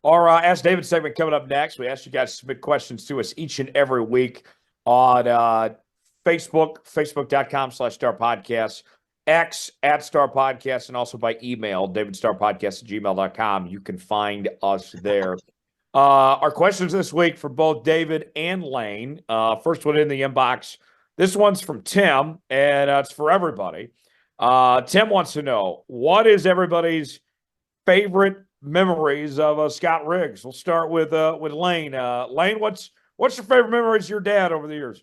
Our Ask David segment coming up next. We ask you guys to submit questions to us each and every week on Facebook, facebook.com/Star Podcast, X @Star Podcast, and also by email, davidstarpodcast@gmail.com. You can find us there. Our questions this week for both David and Layne. First one in the inbox. This one's from Tim, and it's for everybody. Tim wants to know, what is everybody's favorite memories of Scott Riggs? We'll start with Layne. Layne, what's your favorite memories of your dad over the years?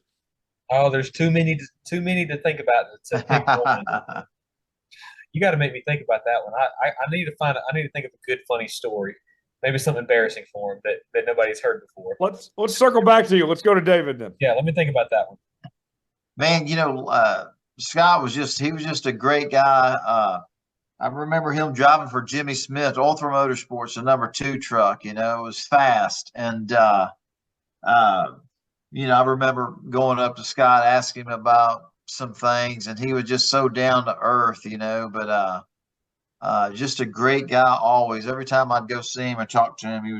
Oh, there's too many to think about to pick one. You got to make me think about that one. I need to I need to think of a good funny story, maybe something embarrassing for him that nobody's heard before. Let's circle back to you. Let's go to David then. Yeah, let me think about that one. Man, Scott he was just a great guy. I remember him driving for Jimmy Smith, Ultra Motorsports, the number 2 truck. It was fast. And, uh, I remember going up to Scott, asking him about some things, and he was just so down to earth, but just a great guy always. Every time I'd go see him and talk to him, he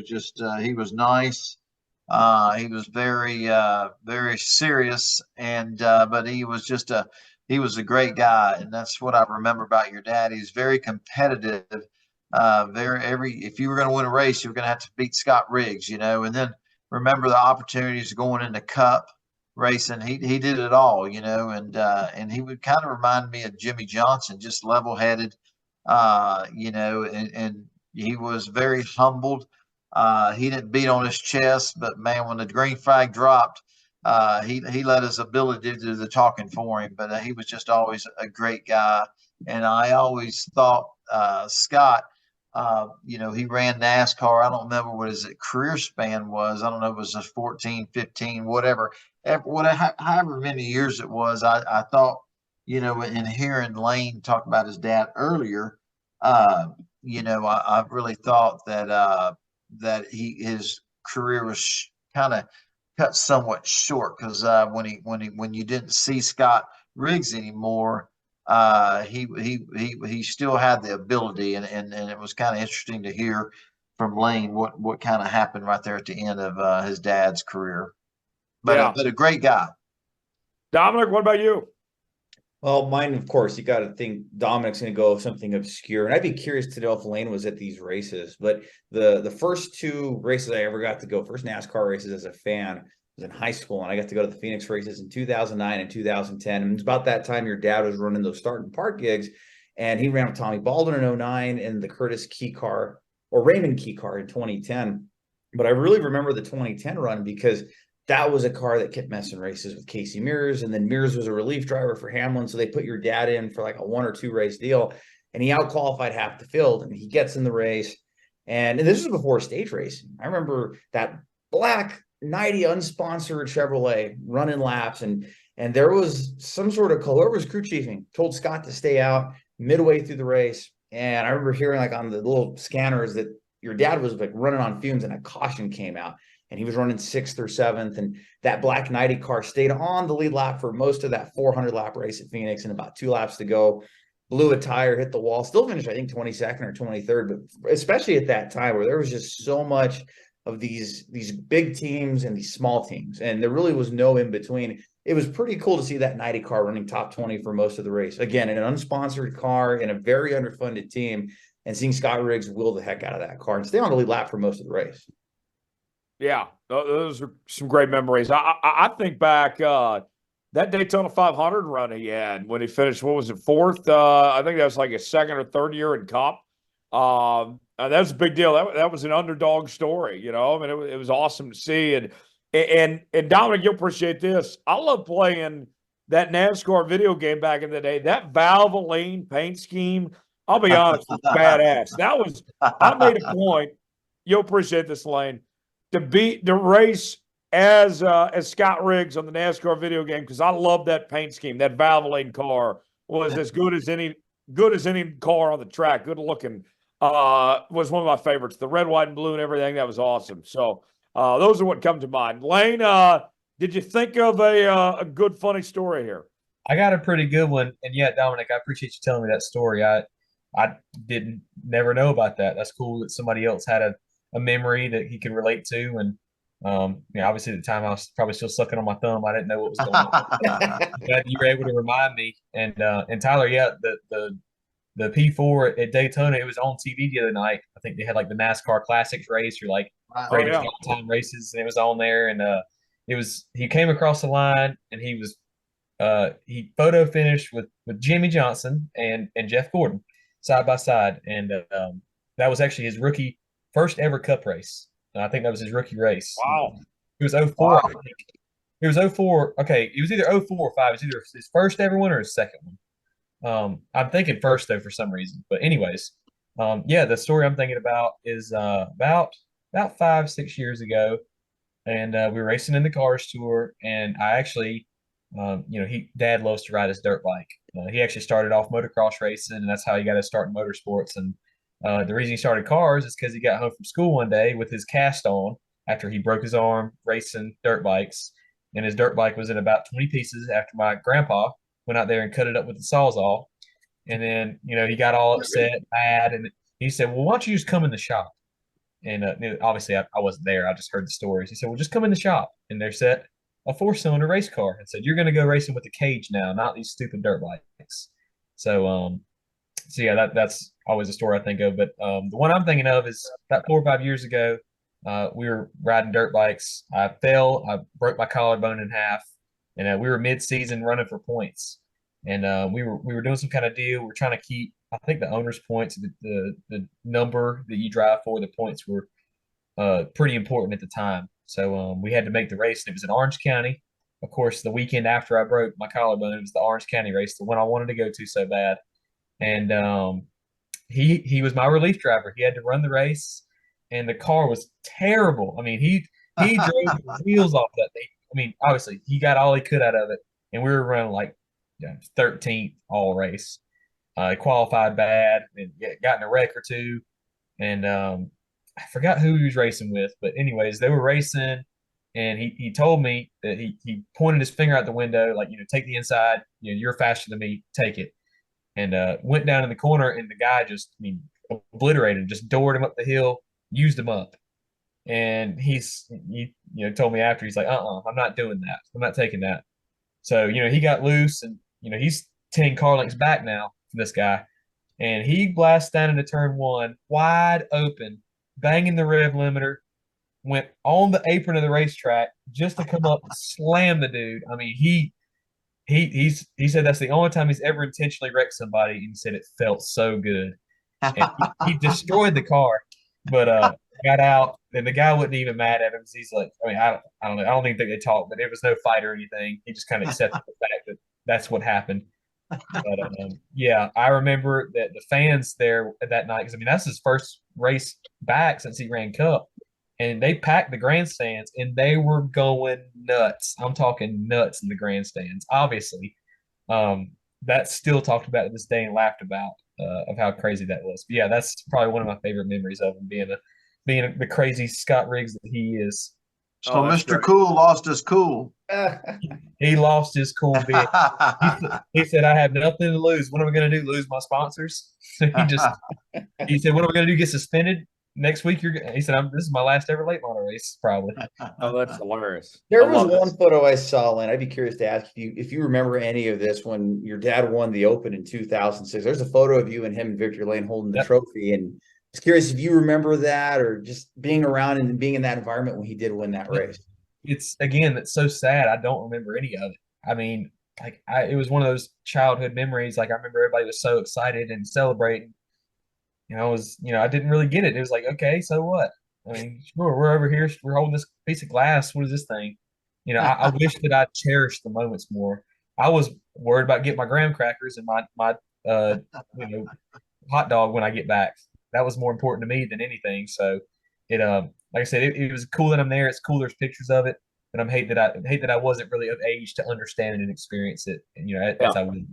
was nice. He was very serious, and but he was a great guy, and that's what I remember about your dad. He's very competitive. If you were going to win a race, you were going to have to beat Scott Riggs, and then remember the opportunities going into Cup racing. He did it all, and he would kind of remind me of Jimmy Johnson, just level headed, and he was very humbled. He didn't beat on his chest, but man, when the green flag dropped, he let his ability to do the talking for him. But he was just always a great guy, and I always thought Scott. He ran NASCAR. I don't remember what his career span was. I don't know if it was just 14, 15, whatever. However many years it was, I thought, in hearing Layne talk about his dad earlier, I really thought that his career was kind of cut somewhat short because when you didn't see Scott Riggs anymore, he still had the ability, and it was kind of interesting to hear from Layne what kind of happened right there at the end of his dad's career. But Yeah, a great guy. Dominic, what about you? Well, mine, of course, you got to think Dominic's going to go with something obscure. And I'd be curious to know if Layne was at these races. But the first two races I ever got to go, first NASCAR races as a fan, was in high school. And I got to go to the Phoenix races in 2009 and 2010. And it's about that time your dad was running those start and park gigs. And he ran with Tommy Baldwin in '09 and the Curtis Key car or Raymond Key car in 2010. But I really remember the 2010 run because that was a car that kept messing races with Casey Mears. And then Mears was a relief driver for Hamlin. So they put your dad in for like a 1 or 2 race deal. And he outqualified half the field. And he gets in the race. And this was before stage racing. I remember that black 90 unsponsored Chevrolet running laps. And there was some sort of whoever was crew chiefing told Scott to stay out midway through the race. And I remember hearing like on the little scanners that your dad was like running on fumes and a caution came out and he was running 6th or 7th. And that black 90 car stayed on the lead lap for most of that 400 lap race at Phoenix and about 2 laps to go. Blew a tire, hit the wall, still finished, I think, 22nd or 23rd. But especially at that time where there was just so much of these big teams and these small teams, and there really was no in between. It was pretty cool to see that 90 car running top 20 for most of the race. Again, in an unsponsored car in a very underfunded team, and seeing Scott Riggs wheel the heck out of that car and stay on the lead lap for most of the race. Yeah, those are some great memories. I think back that Daytona 500 run he had when he finished. What was it, 4th? I think that was like his 2nd or 3rd year in Cup. That was a big deal. That was an underdog story, I mean, it was awesome to see. And Dominic, you'll appreciate this. I love playing that NASCAR video game back in the day. That Valvoline paint scheme, I'll be honest, was badass. I made a point. You'll appreciate this, Layne, to beat the race as Scott Riggs on the NASCAR video game because I love that paint scheme. That Valvoline car was as good as any car on the track. Good looking. Was one of my favorites. The red, white, and blue and everything. That was awesome. So those are what come to mind. Layne, did you think of a good funny story here? I got a pretty good one, and yeah, Dominic, I appreciate you telling me that story. I didn't never know about that. That's cool that somebody else had a memory that he could relate to. And obviously at the time I was probably still sucking on my thumb. I didn't know what was going on. Glad you were able to remind me. And Tyler, yeah, the P4 at Daytona, it was on TV the other night. I think they had like the NASCAR Classics race or like greatest all-time races, and it was on there. And he came across the line, and he photo finished with Jimmy Johnson and Jeff Gordon side by side, and that was actually his rookie first ever Cup race. I think that was his rookie race. Wow. It was 04. Wow. I think. It was 04. Okay, it was either 04 or 05. It was either his first ever one or his second one. I'm thinking first though for some reason. But anyways, yeah, the story I'm thinking about is about 5-6 years ago, and we were racing in the Cars Tour, and I actually, Dad loves to ride his dirt bike. He actually started off motocross racing, and that's how he got his start in motorsports. And the reason he started cars is because he got home from school one day with his cast on after he broke his arm racing dirt bikes, and his dirt bike was in about 20 pieces after my grandpa went out there and cut it up with the Sawzall. And then, he got all upset, mad, and he said, well, why don't you just come in the shop? And obviously, I wasn't there. I just heard the stories. He said, well, just come in the shop. And they're set a 4-cylinder race car and said, you're going to go racing with a cage now, not these stupid dirt bikes. So yeah, that's always a story I think of. But the one I'm thinking of is about 4 or 5 years ago. We were riding dirt bikes. I fell. I broke my collarbone in half, and we were mid-season running for points. And we were doing some kind of deal. We're trying to keep, I think, the owner's points, the number that you drive for, the points were pretty important at the time. So we had to make the race, and it was in Orange County. Of course, the weekend after I broke my collarbone, it was the Orange County race, the one I wanted to go to so bad. And he was my relief driver. He had to run the race, and the car was terrible. I mean, he drove the wheels off that thing. I mean, obviously, he got all he could out of it, and we were running like 13th all race. Qualified bad and got in a wreck or two. And I forgot who he was racing with, but anyways, they were racing, and he told me that he pointed his finger out the window, like, take the inside, you're faster than me, take it. And went down in the corner, and the guy just, obliterated him, just doored him up the hill, used him up. And he told me after, he's like, I'm not doing that. I'm not taking that. So, he got loose, and, he's 10 car lengths back now from this guy. And he blasts down into turn one, wide open, banging the rev limiter, went on the apron of the racetrack just to come up and slam the dude. I mean, he said that's the only time he's ever intentionally wrecked somebody, and he said it felt so good. And he destroyed the car, but got out, and the guy wasn't even mad at him. He's like, I don't know, I don't even think they talked, but there was no fight or anything. He just kind of accepted the fact that that's what happened. But yeah, I remember that the fans there that night, because that's his first race back since he ran Cup, and they packed the grandstands, and they were going nuts. I'm talking nuts in the grandstands. Obviously, that's still talked about to this day and laughed about of how crazy that was. But yeah, that's probably one of my favorite memories of him being the crazy Scott Riggs that he is. So Mr. Cool lost his cool. He lost his cool bit. He said, I have nothing to lose. What am I going to do? Lose my sponsors? He said, what are we going to do? Get suspended? Next week, he said, this is my last ever late model race, probably. Oh, that's hilarious. There was one photo I saw, and I'd be curious to ask if you remember any of this when your dad won the Open in 2006. There's a photo of you and him and Victor Layne holding the trophy, and I was curious if you remember that or just being around and being in that environment when he did win that race. It's so sad. I don't remember any of it. I mean, it was one of those childhood memories. Like, I remember everybody was so excited and celebrating. I didn't really get it. It was like, okay, so what? I mean, sure, we're over here, we're holding this piece of glass. What is this thing? I wish that I cherished the moments more. I was worried about getting my graham crackers and my hot dog when I get back. That was more important to me than anything. So it like I said, it was cool that I'm there. It's cool there's pictures of it, but I hate that I wasn't really of age to understand it and experience it. And as I would.